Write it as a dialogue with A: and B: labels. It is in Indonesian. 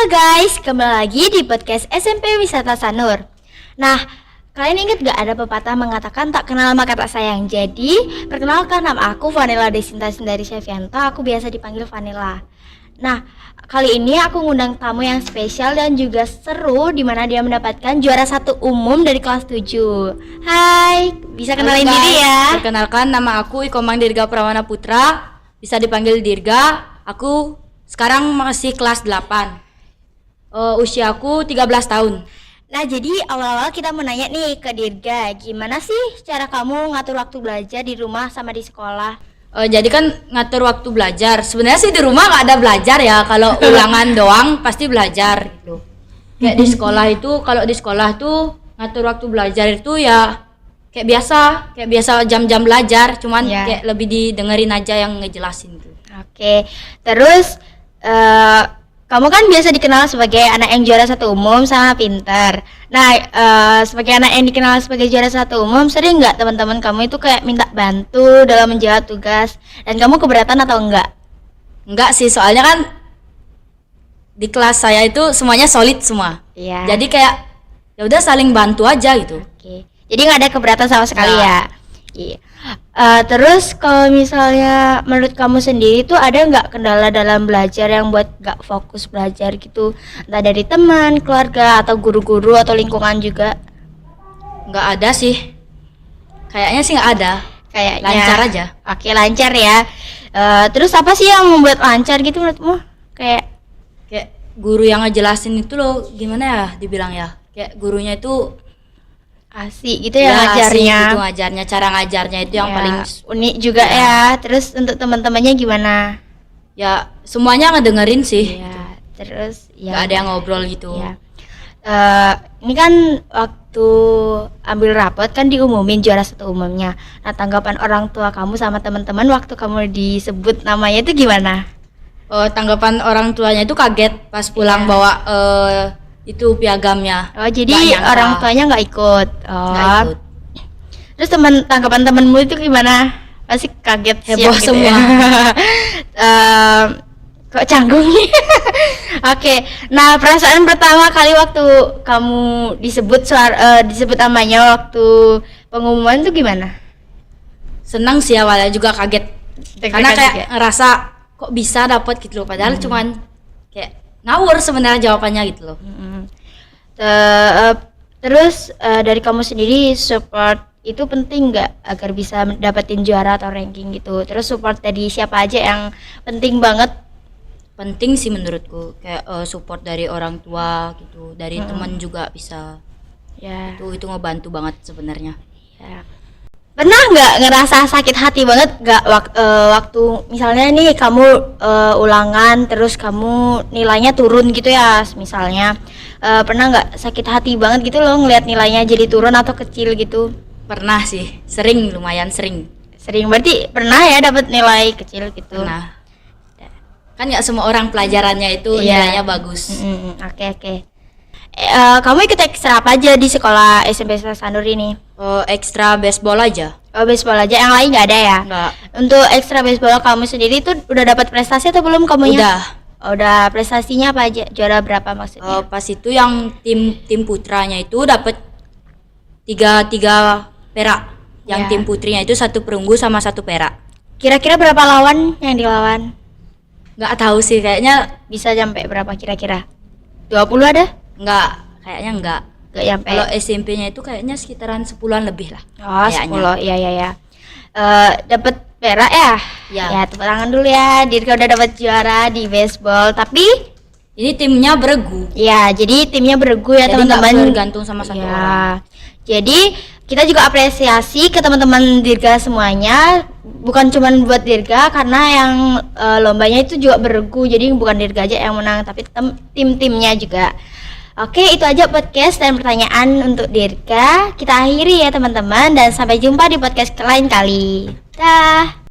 A: guys, kembali lagi di podcast SMP Wisata Sanur. Nah, kalian ingat gak ada pepatah mengatakan tak kenal maka tak sayang. Jadi, perkenalkan, nama aku Vanilla Desinta Sindari Syafianto. Aku biasa dipanggil Vanilla. Nah, kali ini aku ngundang tamu yang spesial dan juga seru, di mana dia mendapatkan juara 1 umum dari kelas 7. Hai, bisa kenalin diri ya?
B: Perkenalkan, nama aku Ikomang Dirga Prawana Putra, bisa dipanggil Dirga. Aku sekarang masih kelas 8. Usiaku 13 tahun.
A: Nah, jadi awal-awal kita mau nanya nih ke Dirga, gimana sih cara kamu ngatur waktu belajar di rumah sama di sekolah?
B: Jadi kan ngatur waktu belajar. Sebenarnya sih di rumah nggak ada belajar ya. Kalau ulangan doang pasti belajar gitu. Kayak di sekolah itu, kalau di sekolah tuh ngatur waktu belajar itu ya kayak biasa jam-jam belajar. Cuman kayak lebih didengerin aja yang ngejelasin tuh.
A: Oke, terus kamu kan biasa dikenal sebagai anak yang juara 1 umum sama pintar. Nah, sebagai anak yang dikenal sebagai juara 1 umum, sering nggak teman-teman kamu itu kayak minta bantu dalam menjawab tugas? Dan kamu keberatan atau enggak?
B: Enggak sih, soalnya kan di kelas saya itu semuanya solid semua.
A: Iya.
B: Jadi kayak ya udah saling bantu aja gitu.
A: Oke. Jadi nggak ada keberatan sama sekali ya? Iya. Terus kalau misalnya menurut kamu sendiri tuh ada nggak kendala dalam belajar yang buat nggak fokus belajar gitu, entah dari teman, keluarga, atau guru-guru atau lingkungan juga?
B: Nggak ada sih, kayaknya sih nggak ada.
A: Kayaknya
B: lancar aja.
A: Oke, lancar ya. Terus apa sih yang membuat lancar gitu menurutmu? Kayak
B: guru yang ngejelasin itu loh, gimana ya dibilang ya, kayak gurunya itu
A: asik gitu ya ngajarnya.
B: Gitu ngajarnya, cara ngajarnya itu yang paling
A: unik juga ya. Terus untuk teman-temannya gimana?
B: Ya semuanya ngedengerin sih.
A: Ya, terus
B: nggak ada yang ngobrol gitu.
A: Ya. Ini kan waktu ambil rapot kan diumumin juara 1 umumnya. Nah, tanggapan orang tua kamu sama teman-teman waktu kamu disebut namanya itu gimana?
B: Tanggapan orang tuanya itu kaget pas pulang bawa itu piagamnya.
A: Oh, jadi orang tuanya nggak ikut.
B: Nggak ikut.
A: Terus tanggapan temenmu itu gimana? Pasti kaget,
B: heboh
A: gitu
B: semua.
A: Kok canggung nih? Oke. Nah, perasaan pertama kali waktu kamu disebut namanya waktu pengumuman tuh gimana?
B: Senang sih, awalnya juga kaget. Karena kayak ngerasa kok bisa dapat gitu loh, padahal cuman kayak ngawur sebenarnya jawabannya gitu loh.
A: Terus dari kamu sendiri, support itu penting nggak agar bisa dapetin juara atau ranking gitu? Terus support dari siapa aja yang penting banget?
B: Penting sih menurutku, kayak support dari orang tua gitu, dari teman juga bisa.
A: Ya.
B: Itu ngebantu banget sebenarnya.
A: Ya. Pernah nggak ngerasa sakit hati banget nggak waktu misalnya nih kamu ulangan terus kamu nilainya turun gitu ya, misalnya pernah nggak sakit hati banget gitu loh ngelihat nilainya jadi turun atau kecil gitu?
B: Pernah sih, lumayan sering.
A: Berarti pernah ya dapat nilai kecil gitu?
B: Pernah. Kan nggak semua orang pelajarannya itu nilainya bagus.
A: Oke. Kamu ikut ekstra apa aja di sekolah SMP Sanur ini?
B: Ekstra baseball aja.
A: Baseball aja, yang lain nggak ada ya?
B: Nggak.
A: Untuk ekstra baseball kamu sendiri tuh udah dapat prestasi atau belum kamunya?
B: Udah.
A: Udah, prestasinya apa aja? Juara berapa maksudnya?
B: Pas itu yang tim putranya itu dapat tiga perak. Yang tim putrinya itu 1 perunggu sama 1 perak.
A: Kira-kira berapa lawan yang dilawan?
B: Nggak tahu sih, kayaknya
A: bisa sampai berapa kira-kira? 20 ada?
B: Nggak, kayaknya nggak
A: nyampe.
B: Kalau SMP-nya itu kayaknya sekitaran 10-an lebih lah.
A: Oh, kayaknya. 10, iya. Dapat perak ya? Ya, tepuk tangan dulu ya. Dirga udah dapat juara di baseball, tapi
B: ini timnya beregu.
A: Ya, jadi timnya beregu ya teman-teman.
B: Jadi bergantung sama satu orang.
A: Jadi kita juga apresiasi ke teman-teman Dirga semuanya. Bukan cuma buat Dirga, karena yang lombanya itu juga beregu. Jadi bukan Dirga aja yang menang, tapi tim-timnya juga. Oke, itu aja podcast dan pertanyaan untuk Dirga. Kita akhiri ya teman-teman, dan sampai jumpa di podcast lain kali. Dah.